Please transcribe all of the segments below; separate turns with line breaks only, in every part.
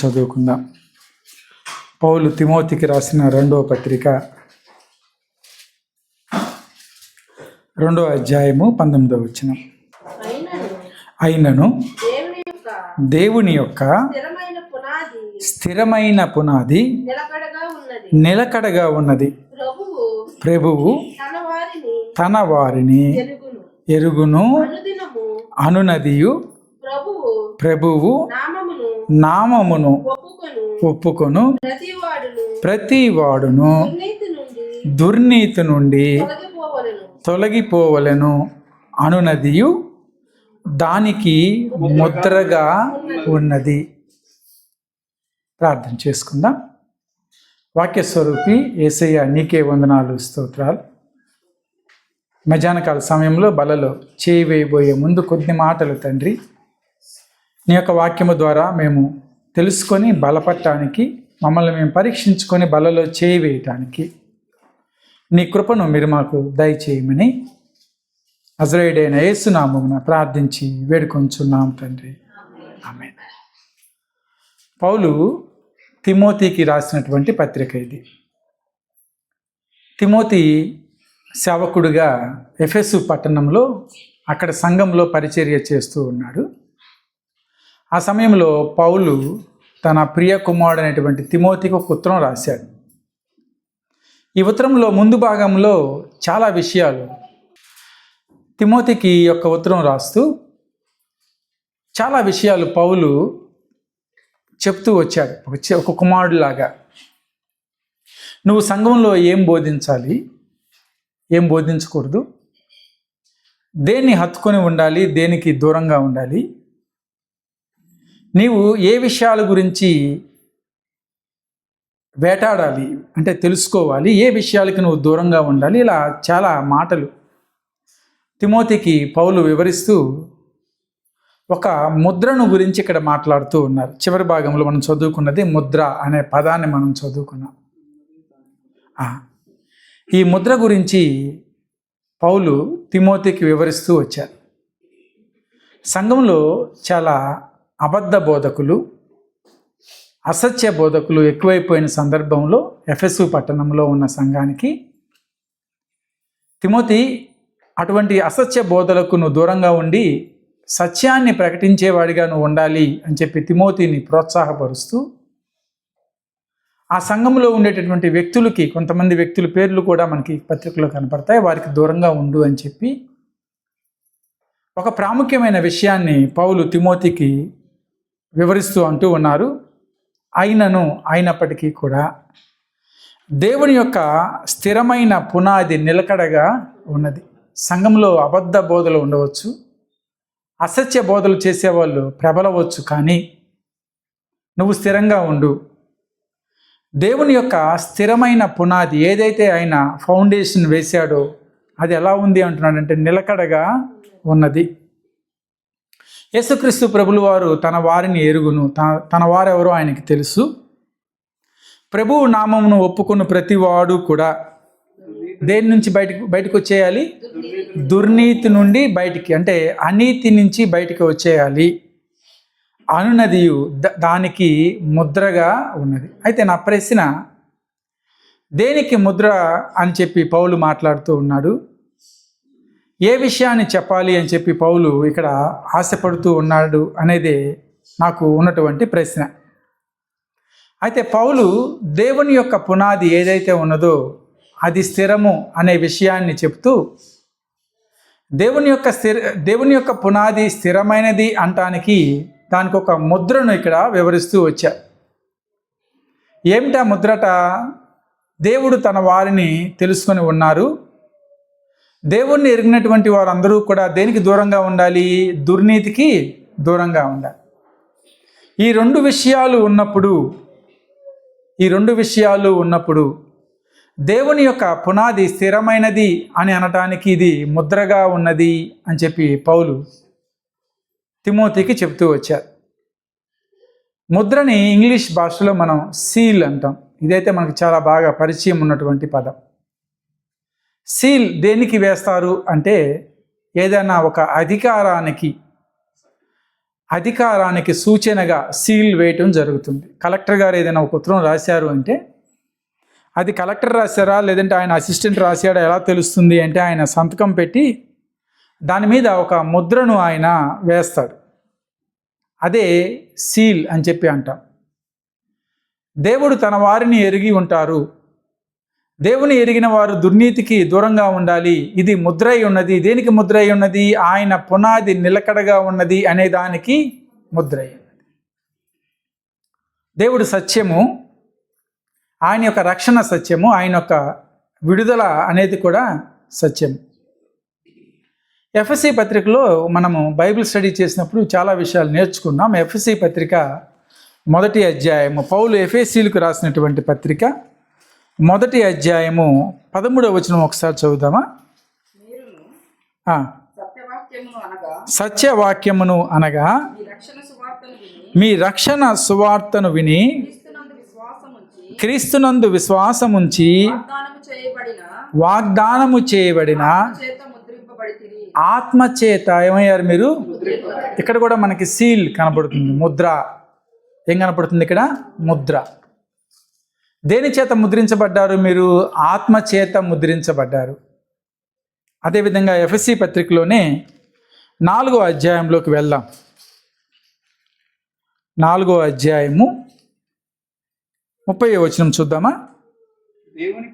చదువుకుందాం. పౌలు తిమోతికి రాసిన 2వ పత్రిక 2వ అధ్యాయము 19వ వచనం. అయినను దేవుని యొక్క స్థిరమైన పునాది నిలకడగా ఉన్నది. ప్రభువు తన వారిని ఎరుగును. అనునదియు ప్రభువు నామమును ఒప్పుకొను ప్రతి వాడును దుర్నీతి నుండి తొలగిపోవలెను అనునదియు దానికి ముద్రగా ఉన్నది. ప్రార్థన చేసుకుందాం. వాక్య స్వరూపి యేసయ్య, నీకే వందనాలు, స్తోత్రాలు. మధ్యాహ్నకాల సమయంలో బలలో చేయి వేయబోయే ముందు కొద్ది మాటలు తండ్రి, నీ యొక్క వాక్యము ద్వారా మేము తెలుసుకొని బలపడటానికి, మమ్మల్ని మేము పరీక్షించుకొని బలలో చేయి వేయటానికి నీ కృపను మీరు మాకు దయచేయమని నజరేయుడైన యేసు నామమున ప్రార్థించి వేడుకొంచున్నాం తండ్రి, ఆమేన్. పౌలు తిమోతికి రాసినటువంటి పత్రిక ఇది. తిమోతి సేవకుడుగా ఎఫెసు పట్టణంలో అక్కడ సంఘంలో పరిచర్య చేస్తూ ఉన్నాడు. ఆ సమయంలో పౌలు తన ప్రియ కుమారుడు అనేటువంటి తిమోతికి ఒక ఉత్తరం రాశాడు. ఈ ఉత్తరంలో ముందు భాగంలో చాలా విషయాలు తిమోతికి యొక్క ఉత్తరం రాస్తూ చాలా విషయాలు పౌలు చెప్తూ వచ్చాడు. ఒక కుమారుడిలాగా నువ్వు సంఘంలో ఏం బోధించాలి, ఏం బోధించకూడదు, దేన్ని హత్తుకొని ఉండాలి, దేనికి దూరంగా ఉండాలి, నీవు ఏ విషయాల గురించి వేటాడాలి అంటే తెలుసుకోవాలి, ఏ విషయాలకి నువ్వు దూరంగా ఉండాలి, ఇలా చాలా మాటలు తిమోతికి పౌలు వివరిస్తూ ఒక ముద్రను గురించి ఇక్కడ మాట్లాడుతూ ఉన్నారు. చివరి భాగంలో మనం చదువుకున్నది ముద్ర అనే పదాన్ని మనం చదువుకున్నాం. ఈ ముద్ర గురించి పౌలు తిమోతికి వివరిస్తూ వచ్చారు. సంఘంలో చాలా అబద్ధ బోధకులు, అసత్య బోధకులు ఎక్కువైపోయిన సందర్భంలో ఎఫెసు పట్టణంలో ఉన్న సంఘానికి తిమోతి అటువంటి అసత్య బోధలకు నువ్వు దూరంగా ఉండి సత్యాన్ని ప్రకటించేవాడిగా నువ్వు ఉండాలి అని చెప్పి తిమోతిని ప్రోత్సాహపరుస్తూ, ఆ సంఘంలో ఉండేటటువంటి వ్యక్తులకి, కొంతమంది వ్యక్తుల పేర్లు కూడా మనకి పత్రికలో కనపడతాయి, వారికి దూరంగా ఉండు అని చెప్పి ఒక ప్రాముఖ్యమైన విషయాన్ని పౌలు తిమోతికి వివరిస్తూ అంటూ ఉన్నారు. అయినప్పటికీ కూడా దేవుని యొక్క స్థిరమైన పునాది నిలకడగా ఉన్నది. సంఘంలో అబద్ధ బోధలు ఉండవచ్చు, అసత్య బోధలు చేసేవాళ్ళు ప్రబలవచ్చు, కానీ నువ్వు స్థిరంగా ఉండు. దేవుని యొక్క స్థిరమైన పునాది ఏదైతే ఆయన ఫౌండేషన్ వేశాడో అది ఎలా ఉంది అంటున్నాడంటే నిలకడగా ఉన్నది. యేసుక్రీస్తు ప్రభులు వారు తన వారిని ఎరుగును, తన వారెవరో ఆయనకి తెలుసు. ప్రభువు నామమును ఒప్పుకున్న ప్రతి వాడు కూడా దేని నుంచి బయటకు వచ్చేయాలి? దుర్నీతి నుండి బయటికి, అంటే అనీతి నుంచి బయటికి వచ్చేయాలి. అనునదియు దానికి ముద్రగా ఉన్నది. అయితే నా ప్రశ్న, దేనికి ముద్ర అని చెప్పి పౌలు మాట్లాడుతూ ఉన్నాడు? ఏ విషయాన్ని చెప్పాలి అని చెప్పి పౌలు ఇక్కడ ఆశపడుతూ ఉన్నాడు అనేది నాకు ఉన్నటువంటి ప్రశ్న. అయితే పౌలు దేవుని యొక్క పునాది ఏదైతే ఉన్నదో అది స్థిరము అనే విషయాన్ని చెప్తూ, దేవుని యొక్క పునాది స్థిరమైనది అంటానికి దానికి ఒక ముద్రను ఇక్కడ వివరిస్తూ వచ్చారు. ఏమిటా ముద్రట? దేవుడు తన వారిని తెలుసుకొని ఉన్నారు. దేవుణ్ణి ఎరిగినటువంటి వారందరూ కూడా దేనికి దూరంగా ఉండాలి? దుర్నీతికి దూరంగా ఉండాలి. ఈ రెండు విషయాలు ఉన్నప్పుడు దేవుని యొక్క పునాది స్థిరమైనది అని అనటానికి ఇది ముద్రగా ఉన్నది అని చెప్పి పౌలు తిమోతికి చెప్తూ వచ్చారు. ముద్రని ఇంగ్లీష్ భాషలో మనం సీల్ అంటాం. ఇదైతే మనకు చాలా బాగా పరిచయం ఉన్నటువంటి పదం. సీల్ దేనికి వేస్తారు అంటే ఏదైనా ఒక అధికారానికి అధికారానికి సూచనగా సీల్ వేయటం జరుగుతుంది. కలెక్టర్ గారు ఏదైనా ఒక ఉత్తరం రాశారు అంటే అది కలెక్టర్ రాశారా లేదంటే ఆయన అసిస్టెంట్ రాశాడా ఎలా తెలుస్తుంది అంటే ఆయన సంతకం పెట్టి దాని మీద ఒక ముద్రను ఆయన వేస్తాడు. అదే సీల్ అని చెప్పి అంటాం. దేవుడు తన వారిని ఎరిగి ఉంటారు. దేవుని ఎరిగిన వారు దుర్నీతికి దూరంగా ఉండాలి. ఇది ముద్ర అయి ఉన్నది. దేనికి ముద్ర అయి ఉన్నది? ఆయన పునాది నిలకడగా ఉన్నది అనే దానికి ముద్ర అయి ఉన్నది. దేవుడు సత్యము, ఆయన యొక్క రక్షణ సత్యము, ఆయన యొక్క విడుదల అనేది కూడా సత్యము. ఎఫ్ఎస్సి పత్రికలో మనము బైబిల్ స్టడీ చేసినప్పుడు చాలా విషయాలు నేర్చుకున్నాం. ఎఫ్ఎస్సి పత్రిక 1వ అధ్యాయము, పౌలు ఎఫెసీయులకు రాసినటువంటి పత్రిక 1వ అధ్యాయము 13వ వచనం ఒకసారి చదువుదామా? సత్యవాక్యమును అనగా మీ రక్షణ సువార్తను విని క్రీస్తునందు విశ్వాసముంచి వాగ్దానము చేయబడిన ఆత్మచేత ఏమయ్యారు మీరు? ఇక్కడ కూడా మనకి సీల్ కనబడుతుంది, ముద్ర. ఏం కనపడుతుంది ఇక్కడ? ముద్ర. దేని చేత ముద్రించబడ్డారు మీరు? ఆత్మచేత ముద్రించబడ్డారు. అదేవిధంగా ఎఫ్ఎస్సి పత్రికలోనే 4వ అధ్యాయంలోకి వెళ్దాం. 4వ అధ్యాయము 30వ వచనం చూద్దామా?
దేవుని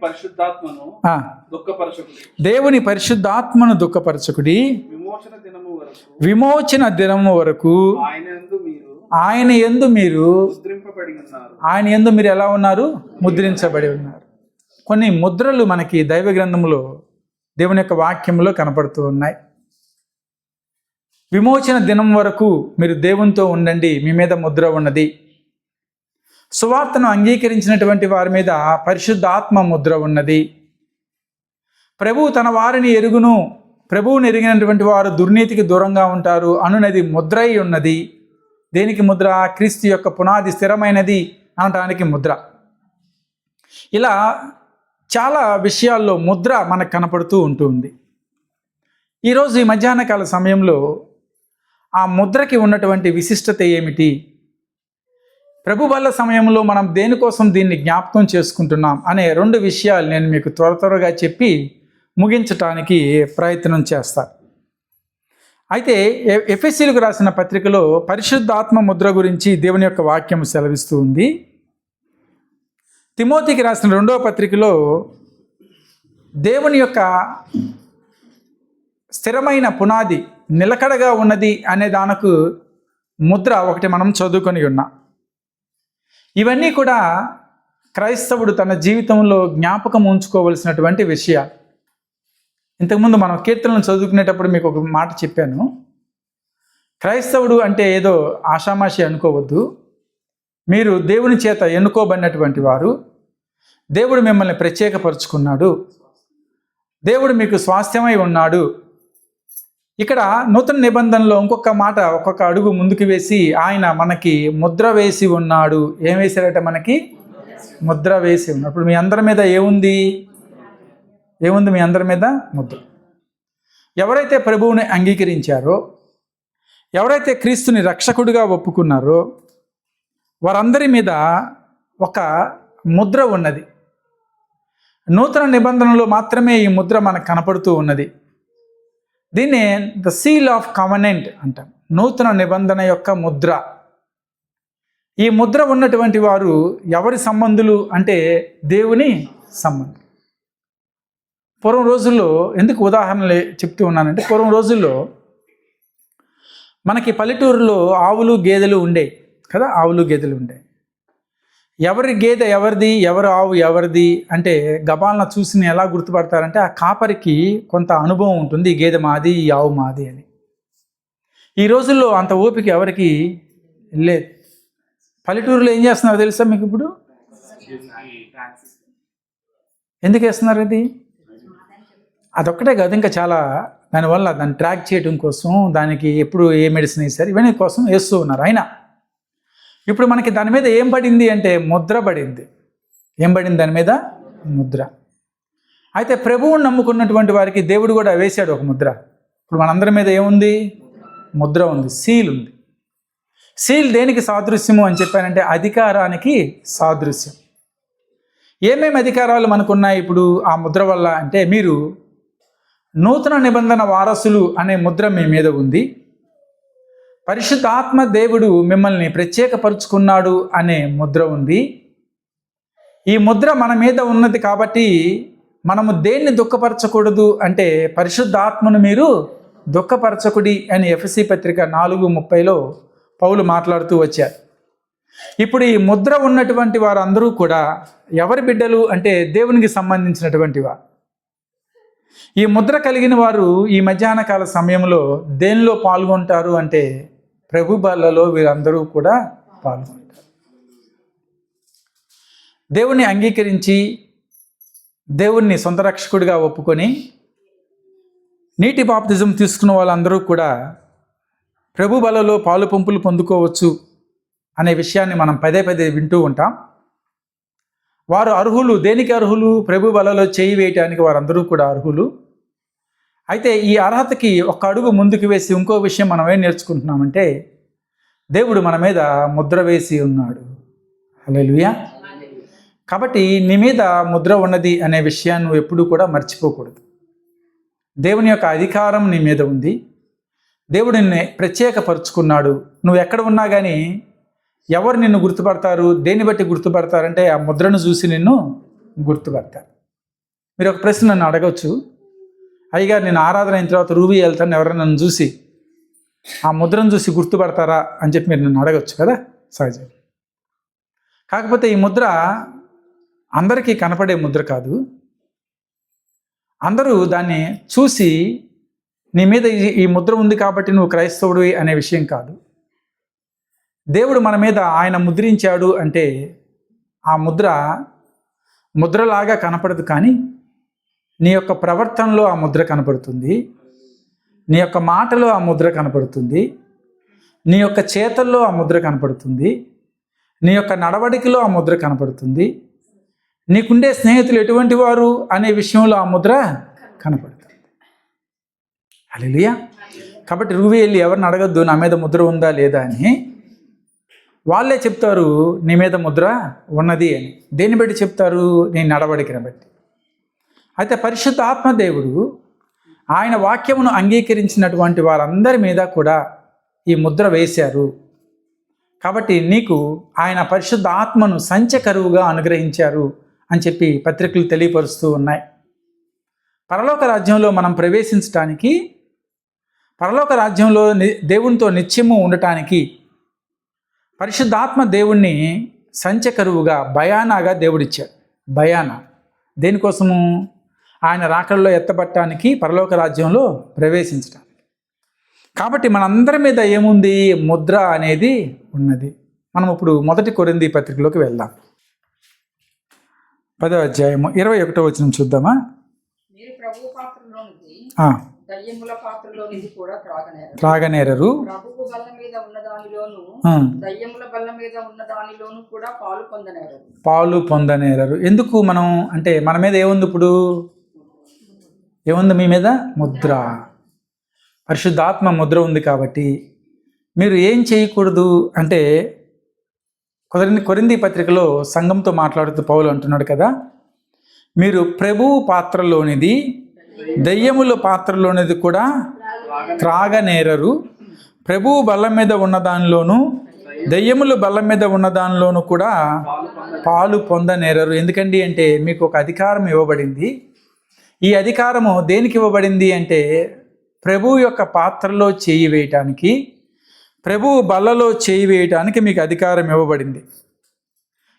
పరిశుద్ధాత్మను
దుఃఖపరచకుడి, విమోచన దినము వరకు ఆయన యందు మీరు ఎలా ఉన్నారు? ముద్రించబడి ఉన్నారు. కొన్ని ముద్రలు మనకి దైవ గ్రంథములో, దేవుని యొక్క వాక్యంలో కనపడుతూ ఉన్నాయి. విమోచన దినం వరకు మీరు దేవునితో ఉండండి, మీ మీద ముద్ర ఉన్నది. సువార్తను అంగీకరించినటువంటి వారి మీద పరిశుద్ధాత్మ ముద్ర ఉన్నది. ప్రభువు తన వారిని ఎరుగును, ప్రభువుని ఎరిగినటువంటి వారు దుర్నీతికి దూరంగా ఉంటారు అనునది ముద్ర అయి ఉన్నది. దేనికి ముద్ర? క్రీస్తు యొక్క పునాది స్థిరమైనది అనటానికి ముద్ర. ఇలా చాలా విషయాల్లో ముద్ర మనకు కనపడుతూ ఉంటుంది. ఈరోజు ఈ మధ్యాహ్నకాల సమయంలో ఆ ముద్రకి ఉన్నటువంటి విశిష్టత ఏమిటి? ప్రభు వల్ల సమయంలో మనం దేనికోసం దీన్ని జ్ఞాపకం చేసుకుంటున్నాం అనే 2 విషయాలు నేను మీకు త్వరగా చెప్పి ముగించటానికి ప్రయత్నం చేస్తాను. అయితే ఎఫెసీయులకు రాసిన పత్రికలో పరిశుద్ధాత్మ ముద్ర గురించి దేవుని యొక్క వాక్యం సెలవిస్తూ ఉంది. తిమోతికి రాసిన 2వ పత్రికలో దేవుని యొక్క స్థిరమైన పునాది నిలకడగా ఉన్నది అనే దానికి ముద్ర ఒకటి మనం చదువుకొని ఉన్నాం. ఇవన్నీ కూడా క్రైస్తవుడు తన జీవితంలో జ్ఞాపకం ఉంచుకోవలసినటువంటి విషయాలు. ఇంతకుముందు మనం కీర్తనలను చదువుకునేటప్పుడు మీకు ఒక మాట చెప్పాను. క్రైస్తవుడు అంటే ఏదో ఆషామాషి అనుకోవద్దు. మీరు దేవుని చేత ఎన్నుకోబడినటువంటి వారు. దేవుడు మిమ్మల్ని ప్రత్యేకపరుచుకున్నాడు. దేవుడు మీకు స్వాస్థ్యమై ఉన్నాడు. ఇక్కడ నూతన నిబంధనలో ఇంకొక మాట, ఒక్కొక్క అడుగు ముందుకు వేసి ఆయన మనకి ముద్ర వేసి ఉన్నాడు. ఏం వేశాడట? మనకి ముద్ర వేసి ఉన్నాడు. ఇప్పుడు మీ అందరి మీద ఏముంది? మీ అందరి మీద ముద్ర. ఎవరైతే ప్రభువుని అంగీకరించారో, ఎవరైతే క్రీస్తుని రక్షకుడిగా ఒప్పుకున్నారో వారందరి మీద ఒక ముద్ర ఉన్నది. నూతన నిబంధనలో మాత్రమే ఈ ముద్ర మనకు కనపడుతూ ఉన్నది. దీన్నే ద సీల్ ఆఫ్ కవెనెంట్ అంటాం. నూతన నిబంధన యొక్క ముద్ర. ఈ ముద్ర ఉన్నటువంటి వారు ఎవరి సంబంధులు అంటే దేవుని సంబంధులు. పూర్వం రోజుల్లో, ఎందుకు ఉదాహరణలు చెప్తూ ఉన్నానంటే, పూర్వం రోజుల్లో మనకి పల్లెటూరులో ఆవులు గేదెలు ఉండే కదా. ఆవులు గేదెలు ఉండే. ఎవరి గేదె ఎవరిది, ఎవరు ఆవు ఎవరిది అంటే గబాలను చూసి ఎలా గుర్తుపడతారంటే ఆ కాపరికి కొంత అనుభవం ఉంటుంది. ఈ గేదె మాది, ఈ ఆవు మాది అని. ఈ రోజుల్లో అంత ఓపిక ఎవరికి లేదు. పల్లెటూరులో ఏం చేస్తున్నారు తెలుసా మీకు? ఇప్పుడు ఎందుకు వేస్తున్నారు? అదొక్కటే కాదు, ఇంకా చాలా దానివల్ల దాన్ని ట్రాక్ చేయడం కోసం, దానికి ఎప్పుడు ఏ మెడిసిన్ వేసారు ఇవన్నీ కోసం వేస్తూ ఉన్నారు. అయినా ఇప్పుడు మనకి దాని మీద ఏం పడింది అంటే ముద్ర పడింది. ఏం పడింది దాని మీద? ముద్ర. అయితే ప్రభువుని నమ్ముకున్నటువంటి వారికి దేవుడు కూడా వేశాడు ఒక ముద్ర. ఇప్పుడు మనందరి మీద ఏముంది? ముద్ర ఉంది, సీల్ ఉంది. సీల్ దేనికి సాదృశ్యము అని చెప్పానంటే అధికారానికి సాదృశ్యం. ఏమేమి అధికారాలు మనకున్నాయి ఇప్పుడు ఆ ముద్ర వల్ల అంటే, మీరు నూతన నిబంధన వారసులు అనే ముద్ర మీ మీద ఉంది. పరిశుద్ధాత్మ దేవుడు మిమ్మల్ని ప్రత్యేకపరుచుకున్నాడు అనే ముద్ర ఉంది. ఈ ముద్ర మన మీద ఉన్నది కాబట్టి మనము దేన్ని దుఃఖపరచకూడదు అంటే, పరిశుద్ధాత్మను మీరు దుఃఖపరచకుడి అని ఎఫెసీ పత్రిక 4:30లో పౌలు మాట్లాడుతూ వచ్చారు. ఇప్పుడు ఈ ముద్ర ఉన్నటువంటి వారందరూ కూడా ఎవరి బిడ్డలు అంటే దేవునికి సంబంధించినటువంటి వారు. ఈ ముద్ర కలిగిన వారు ఈ మధ్యాహ్న కాల సమయంలో దేనిలో పాల్గొంటారు అంటే ప్రభు బల్లలో వీరందరూ కూడా పాల్గొంటారు. దేవుణ్ణి అంగీకరించి దేవుణ్ణి సొంత రక్షకుడిగా ఒప్పుకొని నీటి బాప్తిజం తీసుకున్న వాళ్ళందరూ కూడా ప్రభు బలలో పాలు పంపులు పొందుకోవచ్చు అనే విషయాన్ని మనం పదే పదే వింటూ ఉంటాం. వారు అర్హులు. దేనికి అర్హులు? ప్రభు బలలో చేయి వేయటానికి వారందరూ కూడా అర్హులు. అయితే ఈ అర్హతకి ఒక అడుగు ముందుకు వేసి ఇంకో విషయం మనం ఏం నేర్చుకుంటున్నామంటే, దేవుడు మన మీద ముద్ర వేసి ఉన్నాడు. హల్లెలూయా. కాబట్టి నీ మీద ముద్ర ఉన్నది అనే విషయాన్ని నువ్వు ఎప్పుడూ కూడా మర్చిపోకూడదు. దేవుని యొక్క అధికారం నీ మీద ఉంది. దేవుడు నిన్ను ప్రత్యేకపరుచుకున్నాడు. నువ్వు ఎక్కడ ఉన్నా కానీ ఎవరు నిన్ను గుర్తుపడతారు? దేన్ని బట్టి గుర్తుపడతారంటే ఆ ముద్రను చూసి నిన్ను గుర్తుపడతారు. మీరు ఒక ప్రశ్న నన్ను అడగవచ్చు, అయ్యగారు నేను ఆరాధన అయిన తర్వాత రూబీ వెళ్తాను, ఎవరైనా నన్ను చూసి ఆ ముద్రను చూసి గుర్తుపడతారా అని చెప్పి మీరు నన్ను అడగచ్చు కదా, సహజం. కాకపోతే ఈ ముద్ర అందరికీ కనపడే ముద్ర కాదు. అందరూ దాన్ని చూసి నీ మీద ఈ ముద్ర ఉంది కాబట్టి నువ్వు క్రైస్తవుడివి అనే విషయం కాదు. దేవుడు మన మీద ఆయన ముద్రించాడు అంటే ఆ ముద్రలాగా కనపడదు, కానీ నీ యొక్క ప్రవర్తనలో ఆ ముద్ర కనపడుతుంది, నీ యొక్క మాటలో ఆ ముద్ర కనపడుతుంది, నీ యొక్క చేతల్లో ఆ ముద్ర కనపడుతుంది, నీ యొక్క నడవడికలో ఆ ముద్ర కనపడుతుంది, నీకుండే స్నేహితులు ఎటువంటి వారు అనే విషయంలో ఆ ముద్ర కనపడుతుంది. హల్లెలూయా. కాబట్టి రూబీ వెళ్ళి ఎవరిని అడగద్దు నా మీద ముద్ర ఉందా లేదా అని. వాళ్ళే చెప్తారు నీ మీద ముద్ర ఉన్నది అని. దేన్ని బట్టి చెప్తారు? నీ నడవడికను బట్టి. అయితే పరిశుద్ధ ఆత్మదేవుడు ఆయన వాక్యమును అంగీకరించినటువంటి వారందరి మీద కూడా ఈ ముద్ర వేశారు. కాబట్టి నీకు ఆయన పరిశుద్ధ ఆత్మను సంచకరువుగా అనుగ్రహించారు అని చెప్పి పత్రికలు తెలియపరుస్తూ ఉన్నాయి. పరలోక రాజ్యంలో మనం ప్రవేశించడానికి, పరలోక రాజ్యంలో దేవునితో నిత్యము ఉండటానికి పరిశుద్ధాత్మ దేవుణ్ణి సంచకరువుగా బయానాగా దేవుడిచ్చాడు. బయానా దేనికోసము? ఆయన రాకడలో ఎత్తబట్టడానికి, పరలోక రాజ్యంలో ప్రవేశించడానికి. కాబట్టి మనందరి మీద ఏముంది? ముద్ర అనేది ఉన్నది. మనం ఇప్పుడు 1 కొరింథీ పత్రికలోకి వెళ్దాం. 10వ అధ్యాయము 21వ వచనం చూద్దామా?
మీరు ప్రభువు పాత్రలోనిది దయ్యముల పాత్రలోనిది కూడా
త్రాగనేరరు.
ప్రభువు బల్ల మీద ఉన్న దానిలోను దయ్యముల బల్ల మీద ఉన్న దానిలోను కూడా పాలు పొందనేరరు. ఎందుకు? మనం అంటే మన మీద ఏముంది? ఇప్పుడు ఏముంది? మీ మీద ముద్ర, పరిశుద్ధాత్మ ముద్ర ఉంది. కాబట్టి మీరు ఏం చేయకూడదు అంటే, కొరింథీ పత్రికలో సంఘంతో మాట్లాడుతూ పౌలు అంటున్నాడు కదా, మీరు ప్రభువు పాత్రలోనిది దయ్యముల పాత్రలోనిది కూడా త్రాగనేరరు. ప్రభువు బల్ల మీద ఉన్న దానిలోను దయ్యములు బల్ల మీద ఉన్న దానిలోను కూడా పాలు పొందనేరరు. ఎందుకండి అంటే మీకు ఒక అధికారం ఇవ్వబడింది. ఈ అధికారము దేనికి ఇవ్వబడింది అంటే ప్రభువు యొక్క పాత్రలో చేయి వేయటానికి, ప్రభువు బల్లలో చేయి వేయటానికి మీకు అధికారం ఇవ్వబడింది.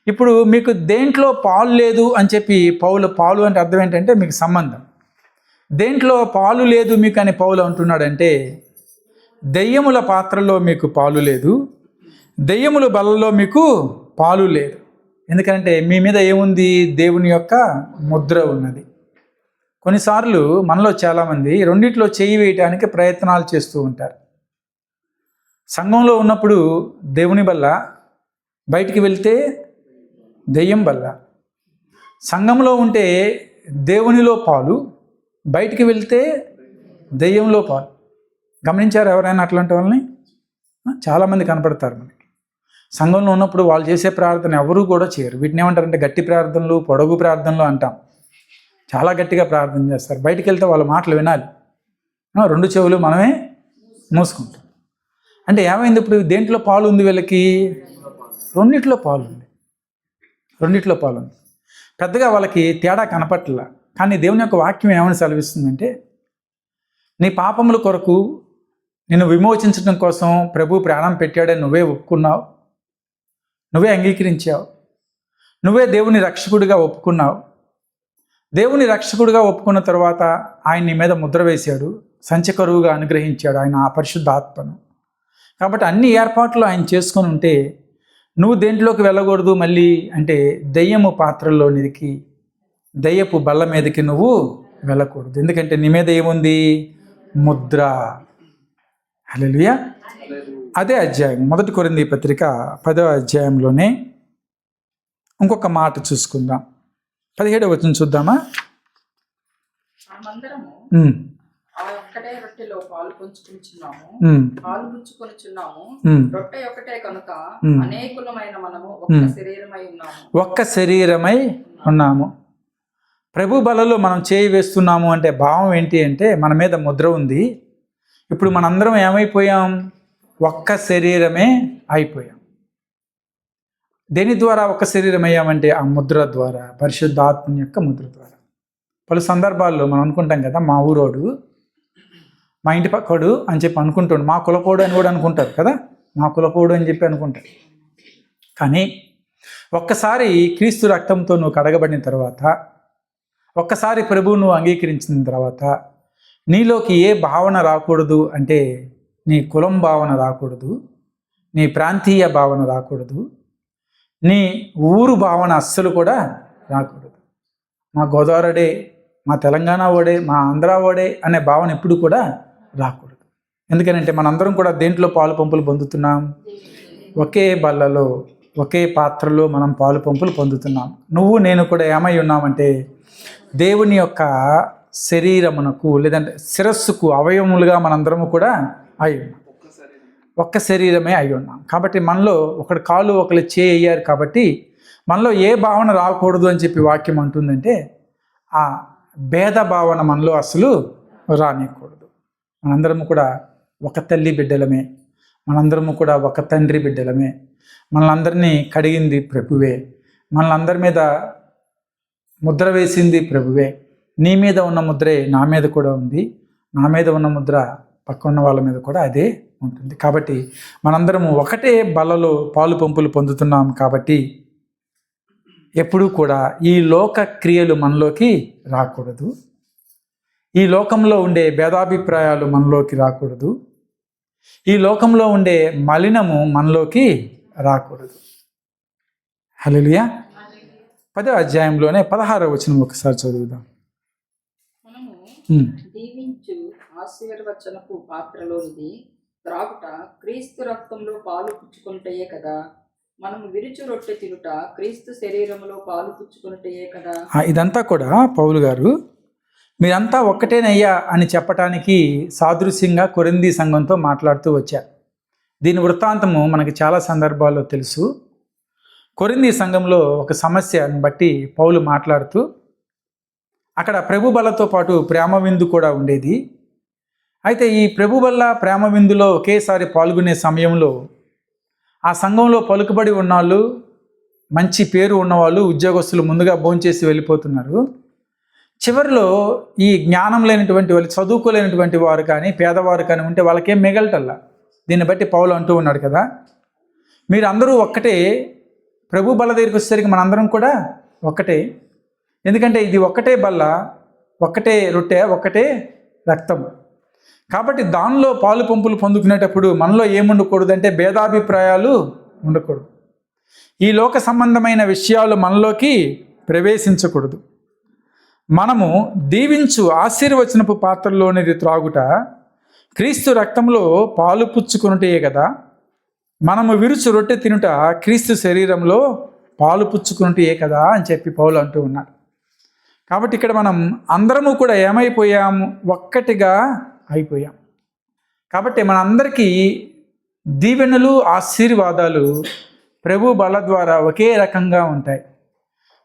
ఇప్పుడు మీకు దేంట్లో పాలు లేదు అని చెప్పి పాలు అంటే అర్థం ఏంటంటే మీకు సంబంధం. దేంట్లో పాలు లేదు మీకు అని పౌలు అంటున్నాడంటే, దెయ్యముల పాత్రలో మీకు పాలు లేదు, దెయ్యముల బల్లలో మీకు పాలు లేదు. ఎందుకంటే మీ మీద ఏముంది? దేవుని యొక్క ముద్ర ఉన్నది. కొన్నిసార్లు మనలో చాలామంది రెండిట్లో చేయి వేయటానికి ప్రయత్నాలు చేస్తూ ఉంటారు. సంఘంలో ఉన్నప్పుడు దేవుని బల్ల, బయటికి వెళ్తే దెయ్యం బల్ల. సంఘంలో ఉంటే దేవునిలో పాలు, బయటికి వెళ్తే దెయ్యంలో పాలు. గమనించారు ఎవరైనా అట్లాంటి వాళ్ళని?
చాలామంది కనపడతారు మనకి. సంఘంలో ఉన్నప్పుడు వాళ్ళు చేసే ప్రార్థన ఎవరూ కూడా చేయరు. వీటిని ఏమంటారంటే గట్టి ప్రార్థనలు, పొడవు ప్రార్థనలు అంటాం. చాలా గట్టిగా ప్రార్థన చేస్తారు. బయటికి వెళ్తే వాళ్ళ మాటలు వినాలి, రెండు చెవులు మనమే మూసుకుంటాం. అంటే ఏమైంది, ఇప్పుడు దేంట్లో పాలు ఉంది వీళ్ళకి? రెండిట్లో పాలు ఉంది. పెద్దగా వాళ్ళకి తేడా కనపట్ల. కానీ దేవుని యొక్క వాక్యం ఏమని సెలవిస్తుందంటే, నీ పాపముల కొరకు నిన్ను విమోచించడం కోసం ప్రభు ప్రాణం పెట్టాడని నువ్వే ఒప్పుకున్నావు, నువ్వే అంగీకరించావు, నువ్వే దేవుని రక్షకుడిగా ఒప్పుకున్నావు. దేవుని రక్షకుడిగా ఒప్పుకున్న తర్వాత ఆయన నీ మీద ముద్ర వేశాడు, సంచకరువుగా అనుగ్రహించాడు ఆయన ఆ పరిశుద్ధ ఆత్మను. కాబట్టి అన్ని ఏర్పాట్లు ఆయన చేసుకొని ఉంటే నువ్వు దేంట్లోకి వెళ్ళకూడదు మళ్ళీ అంటే దెయ్యము పాత్రలోనికి, దెయ్యపు బల్ల మీదకి నువ్వు వెళ్ళకూడదు. ఎందుకంటే నీ మీద ఏముంది? ముద్ర. హల్లెలూయా. అదే అధ్యాయం 1 కొరింథీ పత్రిక 10వ అధ్యాయంలోనే ఇంకొక మాట చూసుకుందాం. 17వ వచనం చూద్దామా?
మనమందరము ఆ ఒక్కటే రొట్టెలో పాలు పంచుకుంటున్నాము, పాలు పుచ్చుకొనుచున్నాము. రొట్టె ఒకటే కనుక అనేకులమైన మనము ఒక్క శరీరమై ఉన్నాము. ప్రభు బలలో మనం చేయి వేస్తున్నాము అంటే భావం ఏంటి అంటే, మన మీద ముద్ర ఉంది. ఇప్పుడు మనందరం ఏమైపోయాం? ఒక్క శరీరమే అయిపోయాం. దేని ద్వారా ఒక్క శరీరం అయ్యామంటే ఆ ముద్ర ద్వారా, పరిశుద్ధాత్మ యొక్క ముద్ర ద్వారా. పలు సందర్భాల్లో మనం అనుకుంటాం కదా, మా ఊరోడు, మా ఇంటి పక్కడు అని చెప్పి అనుకుంటాడు, మా కులపోడు అని కూడా అనుకుంటారు కదా, మా కులపోడు అని చెప్పి అనుకుంటారు. కానీ ఒక్కసారి క్రీస్తు రక్తంతో నువ్వు కడగబడిన తర్వాత, ఒక్కసారి ప్రభువు నువ్వు అంగీకరించిన తర్వాత నీలోకి ఏ భావన రాకూడదు అంటే, నీ కులం భావన రాకూడదు, నీ ప్రాంతీయ భావన రాకూడదు, నీ ఊరు భావన అస్సలు కూడా రాకూడదు. మా గోదావరిడే, మా తెలంగాణ ఓడే, మా ఆంధ్ర ఓడే అనే భావన ఎప్పుడు కూడా రాకూడదు. ఎందుకనంటే మనందరం కూడా దేంట్లో పాలు పంపులు పొందుతున్నాం? ఒకే బల్లలో, ఒకే పాత్రలో మనం పాలు పంపులు పొందుతున్నాం. నువ్వు నేను కూడా ఏమై ఉన్నామంటే దేవుని యొక్క శరీరమునకు, లేదంటే శిరస్సుకు అవయవములుగా మనందరము కూడా అయి ఉన్నాం. ఒక్క శరీరమే అయి ఉన్నాం. కాబట్టి మనలో ఒకటి కాలు ఒకరు చేయి అయ్యారు. కాబట్టి మనలో ఏ భావన రాకూడదు అని చెప్పి వాక్యం అంటుందంటే, ఆ భేద భావన మనలో అసలు రానియకూడదు. మనందరము కూడా ఒక తల్లి బిడ్డలమే, మనందరము కూడా ఒక తండ్రి బిడ్డలమే. మనలందరినీ కడిగింది ప్రభువే, మనలందరి మీద ముద్ర వేసింది ప్రభువే. నీ మీద ఉన్న ముద్రే నా మీద కూడా ఉంది, నా మీద ఉన్న ముద్ర పక్క ఉన్న వాళ్ళ మీద కూడా అదే ఉంటుంది. కాబట్టి మనందరము ఒకటే బలలో పాలు పంపులు పొందుతున్నాం. కాబట్టి ఎప్పుడూ కూడా ఈ లోక క్రియలు మనలోకి రాకూడదు, ఈ లోకంలో ఉండే భేదాభిప్రాయాలు మనలోకి రాకూడదు, ఈ లోకంలో ఉండే మలినము మనలోకి రాకూడదు. హల్లెలూయా. 10వ అధ్యాయంలోనే 16వ వచనం ఒకసారి చదువుదాం. మనము దీవించు ఆశీర్వచనపు పాత్రలోనిది త్రాగుట క్రీస్తు రక్తంలో పాలు పుచ్చుకొనుటయే కదా. మనము విరుచు రొట్టె తినుట క్రీస్తు శరీరములో పాలు పుచ్చుకొనుటయే కదా.
ఇదంతా కూడా పౌలు గారు మీరంతా ఒక్కటేనయ్యా అని చెప్పటానికి సాదృశ్యంగా కొరింథీ సంఘంతో మాట్లాడుతూ వచ్చారు. దీని వృత్తాంతము మనకి చాలా సందర్భాల్లో తెలుసు. కొరింథీ సంఘంలో ఒక సమస్యను బట్టి పౌలు మాట్లాడుతూ, అక్కడ ప్రభు బలతో పాటు ప్రేమ విందు కూడా ఉండేది. అయితే ఈ ప్రభు బల్ల ప్రేమ విందులో ఒకేసారి పాల్గొనే సమయంలో ఆ సంఘంలో పలుకుబడి ఉన్నవాళ్ళు, మంచి పేరు ఉన్నవాళ్ళు, ఉద్యోగస్తులు ముందుగా భోంచేసి వెళ్ళిపోతున్నారు. చివరిలో ఈ జ్ఞానం లేనటువంటి వాళ్ళు, చదువుకోలేనటువంటి వారు కానీ పేదవారు కానీ ఉంటే వాళ్ళకేం మిగలటల్లా. దీన్ని బట్టి పౌలు అంటూ ఉన్నాడు కదా, మీరు అందరూ ఒక్కటే, ప్రభు బల్ల దగ్గరికి వచ్చేసరికి మనందరం కూడా ఒక్కటే. ఎందుకంటే ఇది ఒక్కటే బల్ల, ఒక్కటే రొట్టె, ఒక్కటే రక్తం. కాబట్టి దానిలో పాలు పంపులు పొందుకునేటప్పుడు మనలో ఏముండకూడదు అంటే భేదాభిప్రాయాలు ఉండకూడదు. ఈ లోక సంబంధమైన విషయాలు మనలోకి ప్రవేశించకూడదు. మనము దీవించు ఆశీర్వచనపు పాత్రలోనిది త్రాగుట క్రీస్తు రక్తంలో పాలు పుచ్చుకొనుటే కదా. మనము విరుచు రొట్టె తినుట క్రీస్తు శరీరంలో పాలు పుచ్చుకొనుటే కదా అని చెప్పి పౌలు అంటూ ఉన్నాడు. కాబట్టి ఇక్కడ మనం అందరము కూడా ఏమైపోయాము? ఒక్కటిగా అయిపోయాం. కాబట్టి మనందరికీ దీవెనలు ఆశీర్వాదాలు ప్రభు బల ద్వారా ఒకే రకంగా ఉంటాయి.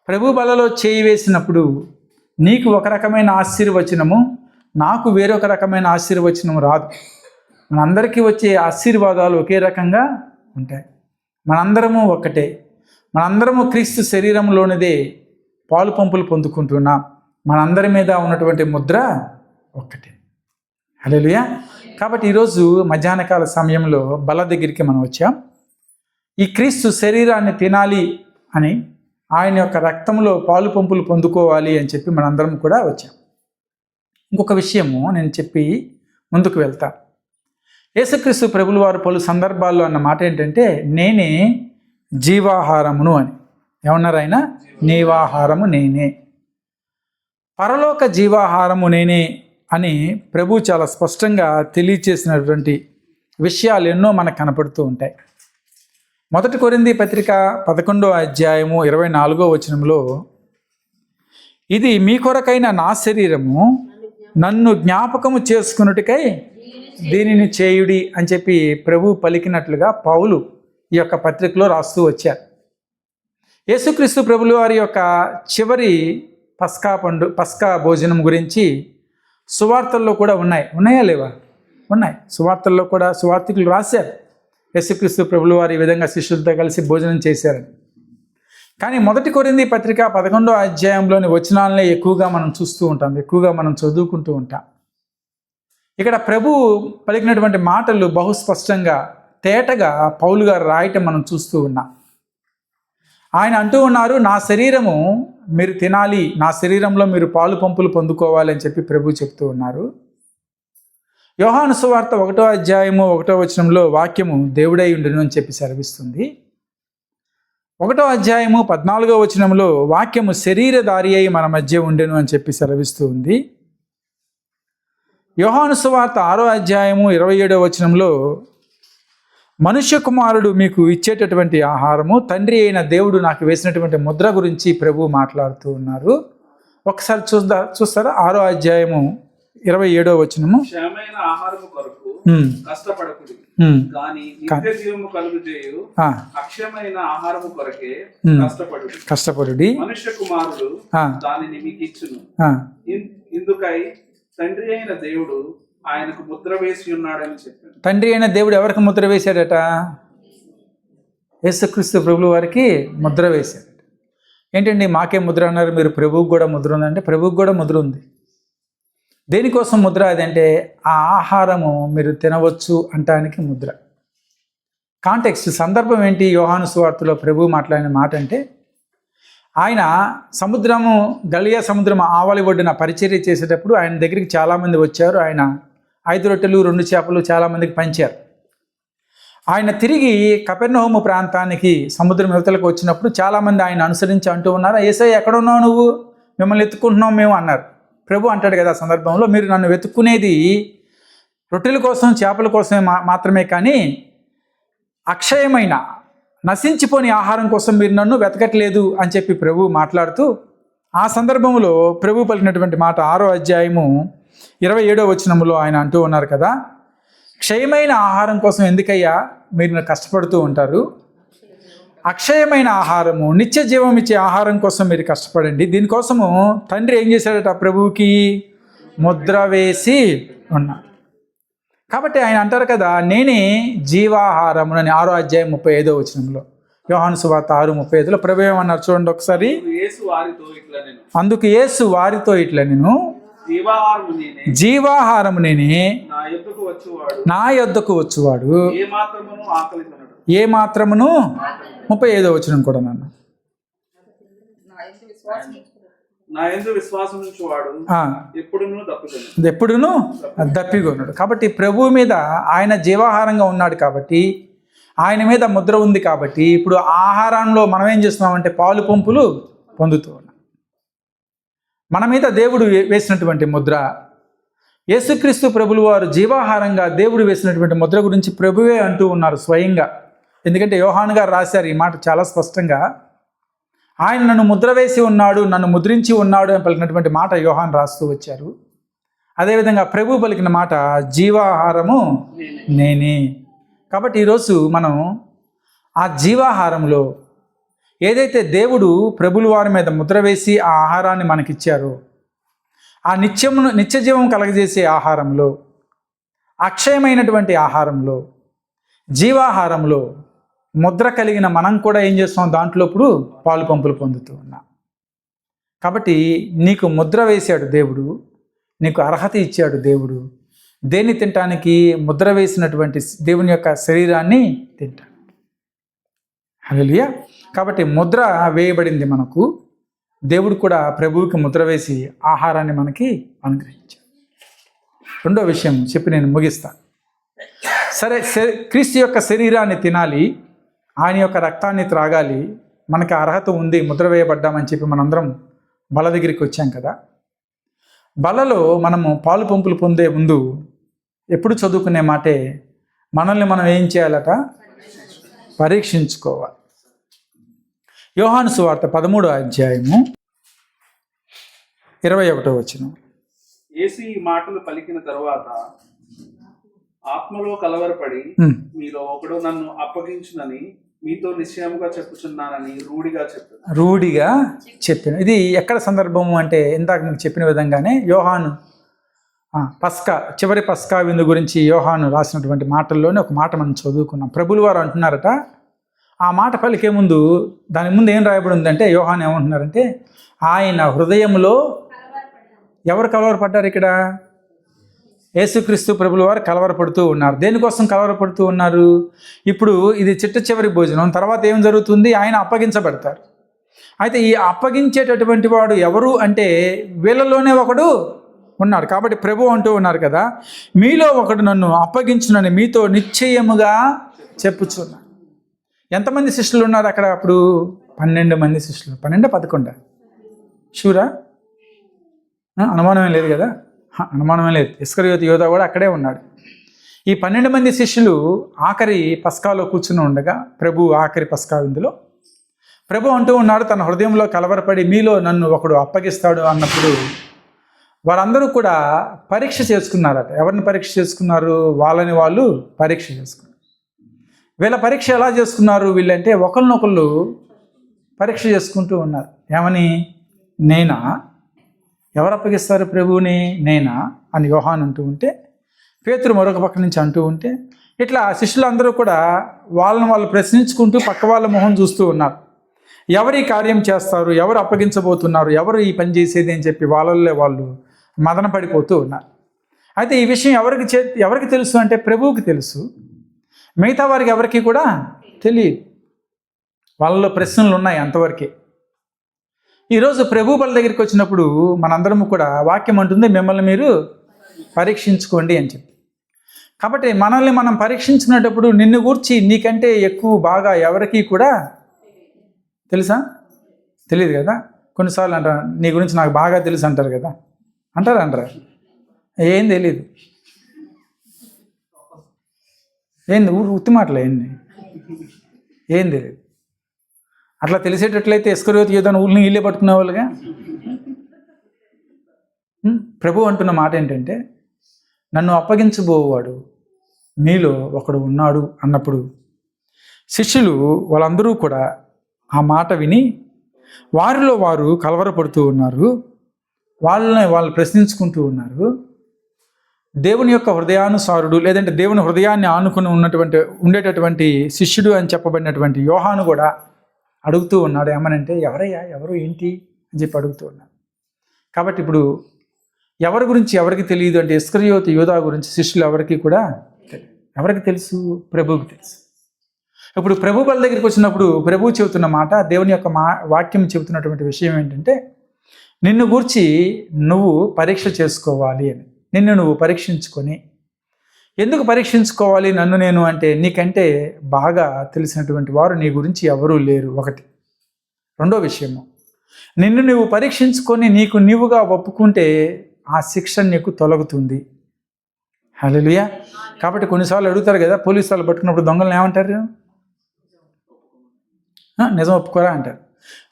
ప్రభు బలలో చేయి వేసినప్పుడు నీకు ఒక రకమైన ఆశీర్వచనము, నాకు వేరొక రకమైన ఆశీర్వచనము రాదు. మనందరికీ వచ్చే ఆశీర్వాదాలు ఒకే రకంగా ఉంటాయి. మనందరము ఒక్కటే, మనందరము క్రీస్తు శరీరంలోనిదే పాలు పంపులు పొందుకుంటున్నాం. మనందరి మీద ఉన్నటువంటి ముద్ర ఒక్కటే. హల్లెలూయా. కాబట్టి ఈరోజు మధ్యాహ్నకాల సమయంలో బల దగ్గరికి మనం వచ్చాం. ఈ క్రీస్తు శరీరాన్ని తినాలి అని, ఆయన యొక్క రక్తంలో పాలు పంపులు పొందుకోవాలి అని చెప్పి మనందరం కూడా వచ్చాం. ఇంకొక విషయము నేను చెప్పి ముందుకు వెళ్తా. యేసుక్రీస్తు ప్రభులు వారు పలు సందర్భాల్లో అన్న మాట ఏంటంటే, నేనే జీవాహారమును అని. ఏమన్నారు ఆయన? నీవాహారము నేనే, పరలోక జీవాహారము నేనే అని ప్రభు చాలా స్పష్టంగా తెలియచేసినటువంటి విషయాలు ఎన్నో మనకు కనపడుతూ ఉంటాయి. 1 కొరింథీ పత్రిక 11వ అధ్యాయము 24వ వచనంలో, ఇది మీ కొరకైన నా శరీరము, నన్ను జ్ఞాపకము చేసుకున్నట్టుకై దీనిని చేయుడి అని చెప్పి ప్రభు పలికినట్లుగా పౌలు ఈ యొక్క పత్రికలో రాస్తూ వచ్చారు. యేసుక్రీస్తు ప్రభులు వారి యొక్క చివరి పస్కా భోజనం గురించి సువార్తల్లో కూడా ఉన్నాయా లేవా? ఉన్నాయి. సువార్తల్లో కూడా సువార్తికులు రాశారు, యేసుక్రీస్తు ప్రభులు వారు ఈ విధంగా శిష్యులతో కలిసి భోజనం చేశారని. కానీ 1 కొరింథీ పత్రిక 11వ అధ్యాయంలోని వచనాలనే ఎక్కువగా మనం చూస్తూ ఉంటాం, ఎక్కువగా మనం చదువుకుంటూ ఉంటాం. ఇక్కడ ప్రభు పలికినటువంటి మాటలు బహుస్పష్టంగా తేటగా పౌలు గారు రాయటం మనం చూస్తూ ఉన్నాం. ఆయన అంటూ ఉన్నారు, నా శరీరము మీరు తినాలి, నా శరీరంలో మీరు పాలు పంపులు పొందుకోవాలి అని చెప్పి ప్రభు చెప్తూ ఉన్నారు. యోహాను సువార్త 1వ అధ్యాయము 1వ వచనంలో వాక్యము దేవుడై ఉండును అని చెప్పి సెలవిస్తుంది. 1వ అధ్యాయము 14వ వచనంలో వాక్యము శరీరధారి అయి మన మధ్య ఉండెను అని చెప్పి సెలవిస్తూ ఉంది. యోహాను సువార్త 6వ అధ్యాయము 27వ వచనంలో మనుష్య కుమారుడు మీకు ఇచ్చేటటువంటి ఆహారము, తండ్రి అయిన దేవుడు నాకు వేసినటువంటి ముద్ర గురించి ప్రభు మాట్లాడుతూ ఉన్నారు. ఒకసారి చూస్తారా? 6వ అధ్యాయము 27వ వచనము,
క్షయమైన ఆహారము కొరకు కష్టపడకుడి, కానీ నిత్య జీవము కలుగజేయు అక్షయమైన ఆహారము కొరకే కష్టపడుడి. మనుష్య కుమారుడు దానిని మీకు ఇచ్చును. ఇందుకై తండ్రి అయిన దేవుడు ఆయనకు ముద్ర వేసి ఉన్నాడని చెప్పాడు.
తండ్రి అయిన దేవుడు ఎవరికి ముద్ర వేశాడట? యేసుక్రీస్తు ప్రభుల వారికి ముద్ర వేశాడట. ఏంటండి మాకే ముద్ర అన్నారు, మీరు ప్రభువుకు కూడా ముద్ర ఉందంటే ప్రభువుకు కూడా ముద్ర ఉంది. దేనికోసం ముద్ర? అదంటే ఆ ఆహారము మీరు తినవచ్చు అంటానికి ముద్ర. కాంటెక్స్ట్, సందర్భం ఏంటి? యోహాను సువార్తలో ప్రభు మాట్లాడిన మాట అంటే, ఆయన సముద్రము గలియా సముద్రం ఆవలి ఒడ్డున పరిచర్య చేసేటప్పుడు ఆయన దగ్గరికి చాలామంది వచ్చారు. ఆయన 5 రొట్టెలు 2 చేపలు చాలామందికి పంచారు. ఆయన తిరిగి కపెర్నహూము ప్రాంతానికి సముద్రం యువతలకు వచ్చినప్పుడు చాలామంది ఆయన అనుసరించి అంటూ ఉన్నారు, యేసయ్య ఎక్కడ ఉన్నావు నువ్వు? మిమ్మల్ని ఎత్తుకుంటున్నావు మేము అన్నారు. ప్రభు అంటాడు కదా ఆ సందర్భంలో, మీరు నన్ను వెతుక్కునేది రొట్టెల కోసం చేపల కోసమే మాత్రమే, కానీ అక్షయమైన నశించిపోని ఆహారం కోసం మీరు నన్ను వెతకట్లేదు అని చెప్పి ప్రభు మాట్లాడుతూ, ఆ సందర్భంలో ప్రభు పలికినటువంటి మాట 6వ అధ్యాయము 27వ వచనంలో ఆయన అంటూ ఉన్నారు కదా, క్షయమైన ఆహారం కోసం ఎందుకయ్యా మీరు కష్టపడుతూ ఉంటారు? అక్షయమైన ఆహారము, నిత్య జీవం ఇచ్చే ఆహారం కోసం మీరు కష్టపడండి. దీనికోసము తండ్రి ఏం చేశాడట? ప్రభువుకి ముద్ర వేసి ఉన్నాడు. కాబట్టి ఆయన అంటారు కదా, నేనే జీవాహారమునని 6వ అధ్యాయం 35వ వచనంలో, యోహాను సువార్త 6:35లో ప్రభు ఏమన్నారు చూడండి ఒకసారి. అందుకు యేసు వారితో ఇట్లా, నేను జీవాహారము నేనే, నా యొద్దకు వచ్చువాడు ఏ మాత్రమును 35వ వచనం కూడా నన్ను ఎప్పుడును దప్పిగొన్నాడు. కాబట్టి ప్రభువు మీద ఆయన జీవాహారంగా ఉన్నాడు కాబట్టి, ఆయన మీద ముద్ర ఉంది కాబట్టి, ఇప్పుడు ఆహారంలో మనం ఏం చేస్తున్నామంటే పాలు పంపులు పొందుతూ ఉన్నాం. మన మీద దేవుడు వేసినటువంటి ముద్ర, యేసుక్రీస్తు ప్రభులు వారు జీవాహారంగా దేవుడు వేసినటువంటి ముద్ర గురించి ప్రభువే అంటూ ఉన్నారు స్వయంగా. ఎందుకంటే యోహాను గారు రాశారు ఈ మాట చాలా స్పష్టంగా. ఆయన నన్ను ముద్ర వేసి ఉన్నాడు, నన్ను ముద్రించి ఉన్నాడు అని పలికినటువంటి మాట యోహాను రాస్తూ వచ్చారు. అదేవిధంగా ప్రభు పలికిన మాట జీవాహారము నేనే.
కాబట్టి ఈరోజు మనం ఆ జీవాహారంలో ఏదైతే దేవుడు ప్రభుల వారి మీద ముద్ర వేసి ఆ ఆహారాన్ని మనకిచ్చారో, ఆ నిత్య జీవం కలగజేసే ఆహారంలో, అక్షయమైనటువంటి ఆహారంలో, జీవాహారంలో ముద్ర కలిగిన మనం కూడా ఏం చేస్తాం, దాంట్లో ఇప్పుడు పాలు పంపులు పొందుతూ ఉన్నాం. కాబట్టి నీకు ముద్ర వేశాడు దేవుడు, నీకు అర్హత ఇచ్చాడు దేవుడు. దేన్ని తినటానికి? ముద్ర వేసినటువంటి దేవుని యొక్క శరీరాన్ని తింటాడు. హల్లెలూయా. కాబట్టి ముద్ర వేయబడింది మనకు. దేవుడు కూడా ప్రభువుకి ముద్ర వేసి ఆహారాన్ని మనకి అనుగ్రహించాడు. రెండో విషయం చెప్పి నేను ముగిస్తాను. సరే, క్రీస్తు యొక్క శరీరాన్ని తినాలి, ఆయన యొక్క రక్తాన్ని త్రాగాలి, మనకి అర్హత ఉంది, ముద్ర వేయబడ్డామని చెప్పి మనందరం బల దగ్గరికి వచ్చాం కదా. బలలో మనము పాలు పంపులు పొందే ముందు ఎప్పుడు చదువుకునే మాటే, మనల్ని మనం ఏం చేయాలట? పరీక్షించుకోవాలి. యోహాను సువార్త 13వ అధ్యాయము 21వ వచనం.
యేసు ఈ మాటలు పలికిన తరువాత ఆత్మలో కలవరపడి, మీలో ఒకడు నన్ను అప్పగించునని మీతో నిశ్చయముగా చెప్పుచున్నానని రూఢిగా చెప్పిన. ఇది ఎక్కడ సందర్భము అంటే, ఇందాక మీకు చెప్పిన విధంగానే యోహాను చివరి పస్కా విందు గురించి యోహాను రాసినటువంటి మాటల్లోనే ఒక మాట మనం చదువుకున్నాం. ప్రభులు వారు అంటున్నారట, ఆ మాట పలికే ముందు దాని ముందు ఏం రాయబడి ఉందంటే, యోహాను ఏమంటున్నారంటే, ఆయన హృదయంలో ఎవరు కలవరపడ్డారు? ఇక్కడ యేసుక్రీస్తు ప్రభుల వారు కలవరపడుతూ ఉన్నారు. దేనికోసం కలవరపడుతూ ఉన్నారు? ఇప్పుడు ఇది చిట్ట భోజనం, తర్వాత ఏం జరుగుతుంది? ఆయన అప్పగించబడతారు. అయితే ఈ అప్పగించేటటువంటి వాడు ఎవరు అంటే, వీళ్ళలోనే ఒకడు ఉన్నాడు. కాబట్టి ప్రభు అంటూ ఉన్నారు కదా, మీలో ఒకడు నన్ను అప్పగించునని మీతో నిశ్చయముగా చెప్పుచున్నాను. ఎంతమంది శిష్యులు ఉన్నారు అక్కడ? అప్పుడు 12 మంది శిష్యులు. 12, 11 షూరా? అనుమానమే లేదు కదా? అనుమానమే లేదు. ఇస్కరియోతు యోధా కూడా అక్కడే ఉన్నాడు. ఈ 12 మంది శిష్యులు ఆఖరి పస్కాలో కూర్చుని ఉండగా, ప్రభు ఆఖరి పస్కా విందులో ప్రభు అంటూ ఉన్నాడు, తన హృదయంలో కలవరపడి మీలో నన్ను ఒకడు అప్పగిస్తాడు అన్నప్పుడు వారందరూ కూడా పరీక్ష చేసుకున్నారట. ఎవరిని పరీక్ష చేసుకున్నారు? వాళ్ళని వాళ్ళు పరీక్ష చేసుకున్నారు. వీళ్ళ పరీక్ష ఎలా చేసుకున్నారు వీళ్ళంటే, ఒకరినొకళ్ళు పరీక్ష చేసుకుంటూ ఉన్నారు. ఏమని? నేనా? ఎవరు అప్పగిస్తారు ప్రభువుని? నేనా అని యోహాను అంటూ ఉంటే, పేతురు మరొక పక్క నుంచి అంటూ ఉంటే, ఇట్లా శిష్యులందరూ కూడా వాళ్ళని వాళ్ళు ప్రశ్నించుకుంటూ పక్క వాళ్ళ మొహం చూస్తూ ఉన్నారు. ఎవరు ఈ కార్యం చేస్తారు, ఎవరు అప్పగించబోతున్నారు, ఎవరు ఈ పని చేసేది అని చెప్పి వాళ్ళల్లో వాళ్ళు మదన పడిపోతూ ఉన్నారు. అయితే ఈ విషయం ఎవరికి తెలుసు అంటే, ప్రభువుకి తెలుసు. మిగతా వారికి ఎవరికి కూడా తెలియదు. వాళ్ళలో ప్రశ్నలు ఉన్నాయి అంతవరకే. ఈరోజు ప్రభు బల దగ్గరికి వచ్చినప్పుడు మనందరము కూడా వాక్యం అంటుంది, మిమ్మల్ని మీరు పరీక్షించుకోండి అని చెప్పి. కాబట్టి మనల్ని మనం పరీక్షించుకునేటప్పుడు నిన్ను గూర్చి నీకంటే ఎక్కువ బాగా ఎవరికి కూడా తెలుసా? తెలియదు కదా. కొన్నిసార్లు అంటారు, నీ గురించి నాకు బాగా తెలుసు అంటారు కదా. అంటారా? ఏం తెలియదు. ఏంది ఉత్తి మాటలు? ఏం తెలియదు. అట్లా తెలిసేటట్లయితే ఇస్కరియోతు యోధాను ఊళ్ళని ఇల్లే పట్టుకునే వాళ్ళుగా. ప్రభు అంటున్న మాట ఏంటంటే, నన్ను అప్పగించబోవాడు మీలో ఒకడు ఉన్నాడు అన్నప్పుడు శిష్యులు వాళ్ళందరూ కూడా ఆ మాట విని వారిలో వారు కలవరపడుతూ ఉన్నారు. వాళ్ళు ప్రశ్నించుకుంటూ ఉన్నారు. దేవుని యొక్క హృదయానుసారుడు, లేదంటే దేవుని హృదయాన్ని ఆనుకుని ఉండేటటువంటి శిష్యుడు అని చెప్పబడినటువంటి యోహాను కూడా అడుగుతూ ఉన్నాడు. ఏమనంటే, ఎవరు ఏంటి అని చెప్పి అడుగుతూ ఉన్నాడు. కాబట్టి ఇప్పుడు ఎవరి గురించి ఎవరికి తెలియదు అంటే, ఇస్కరియోతు యోధా గురించి శిష్యులు ఎవరికి కూడా తెలియదు. ఎవరికి తెలుసు? ప్రభువుకి తెలుసు. ఇప్పుడు ప్రభు బల దగ్గరికి వచ్చినప్పుడు ప్రభువు చెబుతున్న మాట, దేవుని యొక్క వాక్యం చెబుతున్నటువంటి విషయం ఏంటంటే, నిన్ను గూర్చి నువ్వు పరీక్ష చేసుకోవాలి అని. నిన్ను నువ్వు పరీక్షించుకొని, ఎందుకు పరీక్షించుకోవాలి నన్ను నేను అంటే, నీకంటే బాగా తెలిసినటువంటి వారు నీ గురించి ఎవరూ లేరు. ఒకటి. రెండో విషయము, నిన్ను నువ్వు పరీక్షించుకొని నీకు నీవుగా ఒప్పుకుంటే ఆ శిక్ష నీకు తొలగుతుంది. హల్లెలూయా. కాబట్టి కొన్నిసార్లు అడుగుతారు కదా, పోలీసు వాళ్ళు పట్టుకున్నప్పుడు దొంగలను ఏమంటారు? నిజం ఒప్పుకోరా అంటారు.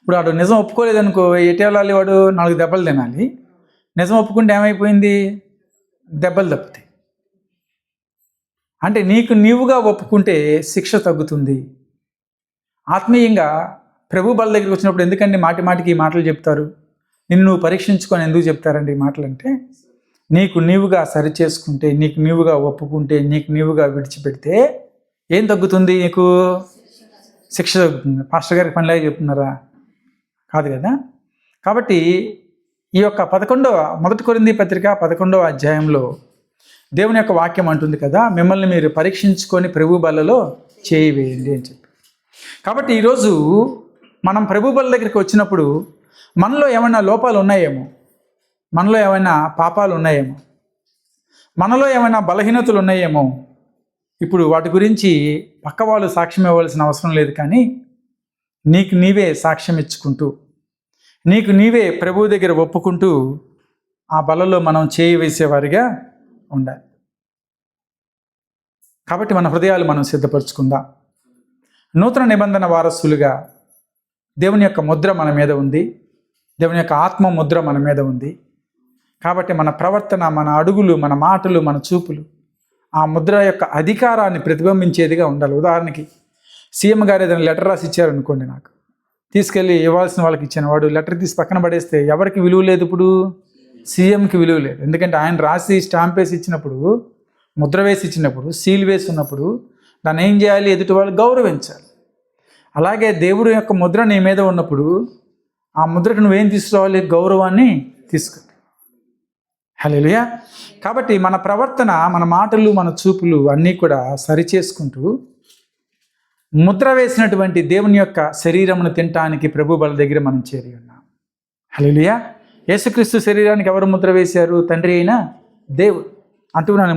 ఇప్పుడు వాడు నిజం ఒప్పుకోలేదనుకో, ఎటు వెళ్ళాలి? వాడు 4 దెబ్బలు తినాలి. నిజం ఒప్పుకుంటే ఏమైపోయింది? దెబ్బలు తప్పుతాయి.
అంటే నీకు నీవుగా ఒప్పుకుంటే శిక్ష తగ్గుతుంది. ఆత్మీయంగా ప్రభు బల దగ్గరికి వచ్చినప్పుడు ఎందుకండి మాటి మాటికి ఈ మాటలు చెప్తారు? నిన్ను నువ్వు పరీక్షించుకొని ఎందుకు చెప్తారండి ఈ మాటలు అంటే, నీకు నీవుగా సరిచేసుకుంటే, నీకు నీవుగా ఒప్పుకుంటే, నీకు నీవుగా విడిచిపెడితే ఏం తగ్గుతుంది? నీకు శిక్ష తగ్గుతుంది. పాస్టర్ గారికి పనిలాగా చెప్తున్నారా? కాదు కదా. కాబట్టి ఈ యొక్క 1 కొరింథీ పత్రిక 11వ అధ్యాయంలో దేవుని యొక్క వాక్యం అంటుంది కదా, మిమ్మల్ని మీరు పరీక్షించుకొని ప్రభు బలలో చేయి వేయండి అని చెప్పి. కాబట్టి ఈరోజు మనం ప్రభు బల దగ్గరికి వచ్చినప్పుడు మనలో ఏమైనా లోపాలు ఉన్నాయేమో, మనలో ఏమైనా పాపాలు ఉన్నాయేమో, మనలో ఏమైనా బలహీనతలు ఉన్నాయేమో, ఇప్పుడు వాటి గురించి పక్క వాళ్ళు సాక్ష్యం ఇవ్వాల్సిన అవసరం లేదు. కానీ నీకు నీవే సాక్ష్యం ఇచ్చుకుంటూ, నీకు నీవే ప్రభువు దగ్గర ఒప్పుకుంటూ ఆ బలలో మనం చేయి వేసేవారిగా ఉండాలి. కాబట్టి మన హృదయాలు మనం సిద్ధపరచుకుందాం. నూతన నిబంధన వారసులుగా దేవుని యొక్క ముద్ర మన మీద ఉంది, దేవుని యొక్క ఆత్మ ముద్ర మన మీద ఉంది. కాబట్టి మన ప్రవర్తన, మన అడుగులు, మన మాటలు, మన చూపులు ఆ ముద్ర యొక్క అధికారాన్ని ప్రతిబింబించేదిగా ఉండాలి. ఉదాహరణకి సీఎం గారు ఏదైనా లెటర్ రాసి ఇచ్చారనుకోండి, నాకు తీసుకెళ్ళి ఇవ్వాల్సిన వాళ్ళకి ఇచ్చాను, వాడు లెటర్ తీసి పక్కన పడేస్తే ఎవరికి విలువ లేదు? ఇప్పుడు సీఎంకి విలువ లేదు. ఎందుకంటే ఆయన రాసి స్టాంప్ వేసి ఇచ్చినప్పుడు, ముద్ర వేసి ఇచ్చినప్పుడు, సీల్ వేసి ఉన్నప్పుడు దాన్ని ఏం చేయాలి? ఎదుటి వాళ్ళు గౌరవించాలి. అలాగే దేవుడు యొక్క ముద్ర నీ మీద ఉన్నప్పుడు ఆ ముద్రకు నువ్వేం తీసుకోవాలి? గౌరవాన్ని తీసుకో. హల్లెలూయా. కాబట్టి మన ప్రవర్తన, మన మాటలు, మన చూపులు అన్నీ కూడా సరిచేసుకుంటూ ముద్ర వేసినటువంటి దేవుని యొక్క శరీరమును తినటానికి ప్రభు బల దగ్గర మనం చేరి ఉన్నాం. హల్లెలూయా. యేసుక్రీస్తు శరీరానికి ఎవరు ముద్ర వేశారు? తండ్రి అయిన దేవుడు. అంటూ నన్ను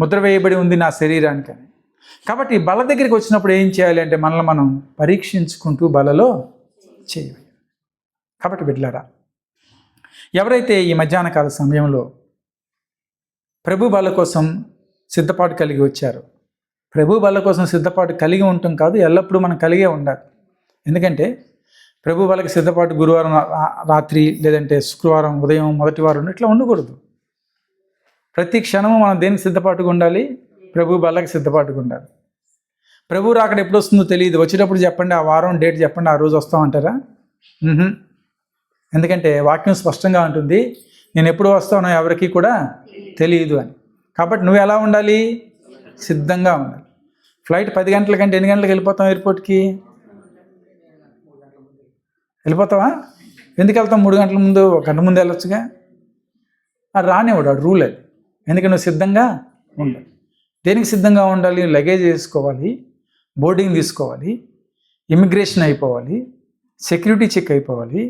ముద్ర వేయబడి ఉంది నా శరీరానికి అని. కాబట్టి బల దగ్గరికి వచ్చినప్పుడు ఏం చేయాలి అంటే మనల్ని మనం పరీక్షించుకుంటూ బలలో చేయాలి. కాబట్టి బిడ్డలారా, ఎవరైతే ఈ మధ్యాహ్న కాల సమయంలో ప్రభు బల కోసం సిద్ధపాటు కలిగి వచ్చారో, ప్రభు బల కోసం సిద్ధపాటు కలిగి ఉండటం కాదు, ఎల్లప్పుడూ మనం కలిగే ఉండాలి. ఎందుకంటే ప్రభు బలకి సిద్ధపాటు గురువారం రాత్రి లేదంటే శుక్రవారం ఉదయం మొదటి వారం ఇట్లా ఉండకూడదు. ప్రతి క్షణము మనం దేనికి సిద్ధపాటుగా ఉండాలి? ప్రభు బలకి సిద్ధపాటుగా ఉండాలి. ప్రభు రాకడ ఎప్పుడు వస్తుందో తెలియదు. వచ్చేటప్పుడు చెప్పండి, ఆ వారం డేట్ చెప్పండి, ఆ రోజు వస్తామంటారా? ఎందుకంటే వాక్యం స్పష్టంగా ఉంటుంది, నేను ఎప్పుడు వస్తానో ఎవరికి కూడా తెలియదు అని. కాబట్టి నువ్వు ఎలా ఉండాలి? సిద్ధంగా ఉండాలి. ఫ్లైట్ 10 గంటల కంటే ఎన్ని గంటలకు వెళ్ళిపోతాం ఎయిర్పోర్ట్కి? వెళ్ళిపోతావా? ఎందుకు వెళ్తాం? 3 గంటల ముందు, 1 గంట ముందు వెళ్ళొచ్చుగా. అది రానివాడు, అది రూల్ అది. ఎందుకంటే నువ్వు సిద్ధంగా ఉండాలి. దేనికి సిద్ధంగా ఉండాలి? లగేజ్ వేసుకోవాలి, బోర్డింగ్ తీసుకోవాలి, ఇమిగ్రేషన్ అయిపోవాలి, సెక్యూరిటీ చెక్ అయిపోవాలి,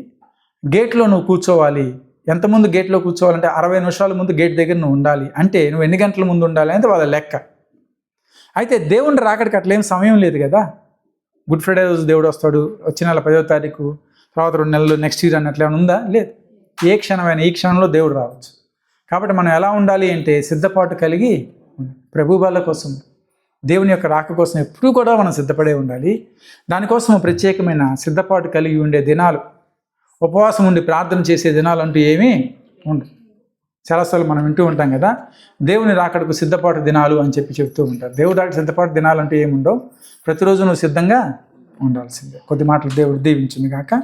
గేట్లో నువ్వు కూర్చోవాలి. ఎంతమంది గేట్లో కూర్చోవాలంటే 60 నిమిషాల ముందు గేట్ దగ్గర నువ్వు ఉండాలి. అంటే నువ్వు ఎన్ని గంటల ముందు ఉండాలి అంటే వాళ్ళ లెక్క. అయితే దేవుని రాకడికి అట్లేం సమయం లేదు కదా. గుడ్ ఫ్రైడే రోజు దేవుడు వస్తాడు, వచ్చే నెల 10వ తారీఖు, తర్వాత 2 నెలలు, నెక్స్ట్ ఇయర్ అన్నట్లే ఉందా? లేదు. ఏ క్షణమైనా ఈ క్షణంలో దేవుడు రావచ్చు. కాబట్టి మనం ఎలా ఉండాలి అంటే సిద్ధపాటు కలిగి ప్రభు బల కోసం, దేవుని యొక్క రాక కోసం ఎప్పుడూ కూడా మనం సిద్ధపడే ఉండాలి. దానికోసం ప్రత్యేకమైన సిద్ధపాటు కలిగి ఉండే దినాలు, ఉపవాసం ఉండి ప్రార్థన చేసే దినాలు అంటూ ఏమీ ఉండవు. చాలాసార్లు మనం వింటూ ఉంటాం కదా, దేవుని రాకడకు సిద్ధపాటు దినాలు అని చెప్తూ ఉంటారు. దేవుడి రాకడ సిద్ధపాటు దినాలు అంటూ ఏముండవు. ప్రతిరోజు నువ్వు సిద్ధంగా ఉండాల్సిందే. కొద్ది మాటలు దేవుడు దీవించింది కాక.